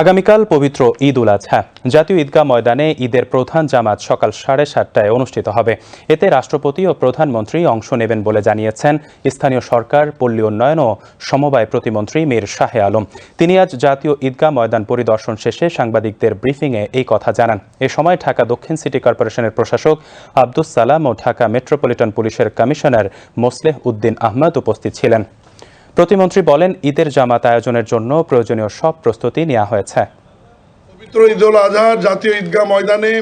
আগামীকাল পবিত্র ঈদ উল আজহা। জাতীয় ঈদগাহ ময়দানে ঈদের প্রধান জামাত সকাল 7:30টায় অনুষ্ঠিত হবে। এতে রাষ্ট্রপতি ও প্রধানমন্ত্রী অংশ নেবেন বলে জানিয়েছেন স্থানীয় সরকার, পল্লী উন্নয়ন ও সমবায় প্রতিমন্ত্রী মীর শাহে আলম। তিনি আজ জাতীয় ঈদগাহ ময়দান পরিদর্শন শেষে সাংবাদিকদের ব্রিফিংয়ে এই কথা জানান। এ সময় ঢাকা দক্ষিণ সিটি কর্পোরেশনের প্রশাসক আব্দুস সালাম ও ঢাকা মেট্রোপলিটন পুলিশের কমিশনার মোসলেহ উদ্দিন আহমদ উপস্থিত ছিলেন। প্রতিমন্ত্রী বলেন, ঈদের জামাত আয়োজনের জন্য প্রয়োজনীয় সব প্রস্তুতি নেওয়া হয়েছে। পবিত্র ঈদ উল আজহার জাতীয় ঈদগাহ ময়দানে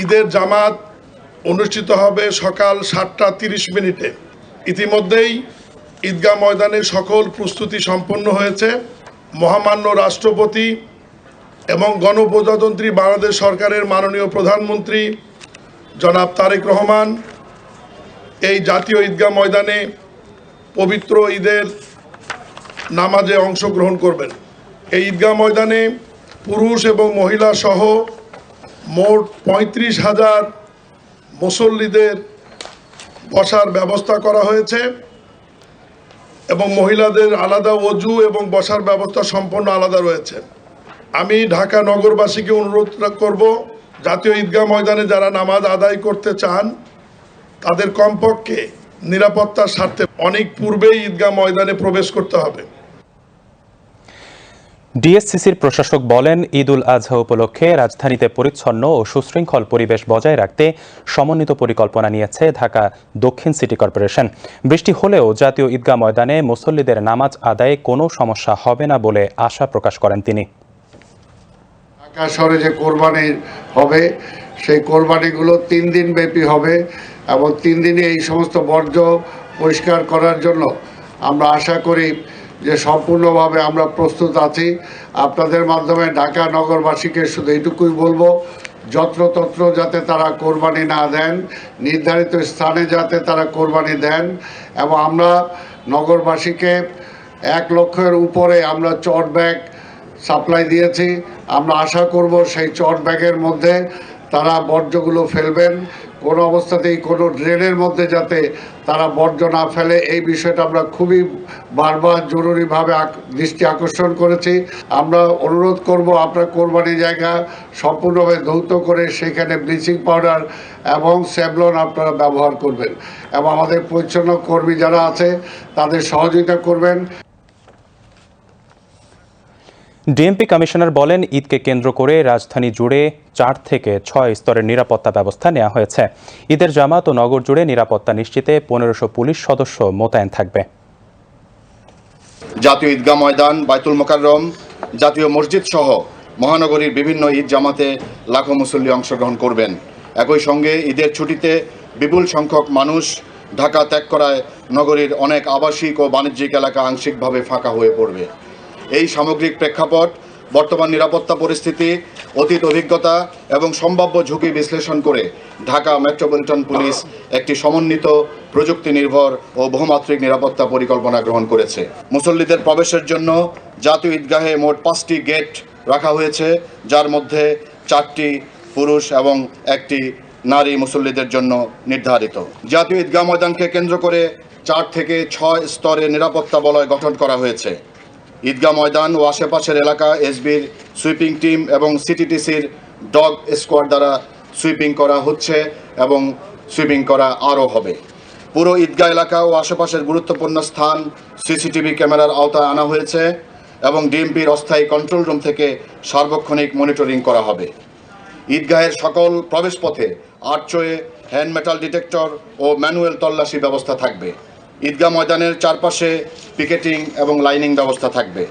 ঈদের জামাত অনুষ্ঠিত হবে সকাল 7:30 ইতিমধ্যেই ঈদগাহ ময়দানে সকল প্রস্তুতি সম্পন্ন হয়েছে। মহামান্য রাষ্ট্রপতি এবং গণপ্রজাতন্ত্রী বাংলাদেশ সরকারের মাননীয় প্রধানমন্ত্রী জনাব তারেক রহমান এই জাতীয় ঈদগাহ ময়দানে পবিত্র ঈদের নামাজে অংশগ্রহণ করবেন। এই ঈদগাহ ময়দানে পুরুষ এবং মহিলা সহ মোট 35,000 মুসল্লিদের বসার ব্যবস্থা করা হয়েছে এবং মহিলাদের আলাদা ওযু এবং বসার ব্যবস্থা সম্পূর্ণ আলাদা রয়েছে। আমি ঢাকা নগরবাসীকে অনুরোধ করব, জাতীয় ঈদগাহ ময়দানে যারা নামাজ আদায় করতে চান তাদের কমপক্ষে নিরাপত্তার স্বার্থে অনেক পূর্বেই ঈদগাহ ময়দানে প্রবেশ করতে হবে। ডিএসসিসির প্রশাসক বলেন, ঈদ উল আজহা উপলক্ষে রাজধানীতে পরিচ্ছন্ন ও সুশৃঙ্খল পরিবেশ বজায় রাখতে সমন্বিত পরিকল্পনা নিয়েছে ঢাকা দক্ষিণ সিটি কর্পোরেশন। বৃষ্টি হলেও জাতীয় ঈদগাহ ময়দানে মুসল্লিদের নামাজ আদায়ে কোনো সমস্যা হবে না বলে আশা প্রকাশ করেন তিনি। ঢাকা শহরে যে কোরবানি হবে সেই কোরবানিগুলো 3 দিন ব্যাপী হবে এবং 3 দিনে এই সমস্ত বর্জ্য পরিষ্কার করার জন্য আমরা আশা করি যে সম্পূর্ণভাবে আমরা প্রস্তুত আছি। আপনাদের মাধ্যমে ঢাকা নগরবাসীকে শুধু এইটুকুই বলবো, যত্রতত্র যাতে তারা কোরবানি না দেন, নির্ধারিত স্থানে যাতে তারা কোরবানি দেন। এবং আমরা নগরবাসীকে 1 লক্ষের উপরে আমরা চট ব্যাগ সাপ্লাই দিয়েছি। আমরা আশা করব সেই চট ব্যাগের মধ্যে তারা বর্জ্যগুলো ফেলবেন। কোনো অবস্থাতেই কোনো ড্রেনের মধ্যে যাতে তারা বর্জ্য না ফেলে, এই বিষয়টা আমরা খুবই বারবার জরুরিভাবে দৃষ্টি আকর্ষণ করেছি। আমরা অনুরোধ করব, আপনার কোরবানির জায়গা সম্পূর্ণভাবে ধৌত করে সেখানে ব্লিচিং পাউডার এবং স্যাভলন আপনারা ব্যবহার করবেন এবং আমাদের পরিচ্ছন্ন কর্মী যারা আছে তাদের সহযোগিতা করবেন। ডিএমপি কমিশনার বলেন, ঈদকে কেন্দ্র করে রাজধানী জুড়ে 4 থেকে 6 স্তরের নিরাপত্তা ব্যবস্থা নেওয়া হয়েছে। ঈদের জামাত ও নগর জুড়ে নিরাপত্তা নিশ্চিতে 1500 পুলিশ সদস্য মোতায়েন থাকবে। জাতীয় ঈদগাহ ময়দান, বাইতুল মোকাররম, জাতীয় মসজিদ সহ মহানগরীর বিভিন্ন ঈদ জামাতে লাখো মুসল্লি অংশগ্রহণ করবেন। একই সঙ্গে ঈদের ছুটিতে বিপুল সংখ্যক মানুষ ঢাকা ত্যাগ করায় নগরীর অনেক আবাসিক ও বাণিজ্যিক এলাকা আংশিকভাবে ফাঁকা হয়ে পড়বে। এই সামগ্রিক প্রেক্ষাপট, বর্তমান নিরাপত্তা পরিস্থিতি, অতীত অভিজ্ঞতা এবং সম্ভাব্য ঝুঁকি বিশ্লেষণ করে ঢাকা মেট্রোপলিটন পুলিশ একটি সমন্বিত প্রযুক্তি নির্ভর ও বহুমাত্রিক নিরাপত্তা পরিকল্পনা গ্রহণ করেছে। মুসল্লিদের প্রবেশের জন্য জাতীয় ঈদগাহে মোট 5টি গেট রাখা হয়েছে, যার মধ্যে 4টি পুরুষ এবং 1টি নারী মুসল্লিদের জন্য নির্ধারিত। জাতীয় ঈদগাহ ময়দানকে কেন্দ্র করে 4 থেকে 6 স্তরে নিরাপত্তা বলয় গঠন করা হয়েছে। ঈদগাহ ময়দান ও আশেপাশের এলাকা এসবির সুইপিং টিম এবং সিটিটিসির ডগ স্কোয়াড দ্বারা সুইপিং করা হচ্ছে এবং সুইপিং করা আরও হবে। পুরো ঈদগাহ এলাকা ও আশেপাশের গুরুত্বপূর্ণ স্থান সিসিটিভি ক্যামেরার আওতায় আনা হয়েছে এবং ডিএমপির অস্থায়ী কন্ট্রোল রুম থেকে সার্বক্ষণিক মনিটরিং করা হবে। ঈদগাহের সকল প্রবেশপথে আর্চওয়ে, হ্যান্ড মেটাল ডিটেক্টর ও ম্যানুয়াল তল্লাশি ব্যবস্থা থাকবে। ঈদগাহ ময়দানের চারপাশে পিকেটিং এবং লাইনিং ব্যবস্থা থাকবে।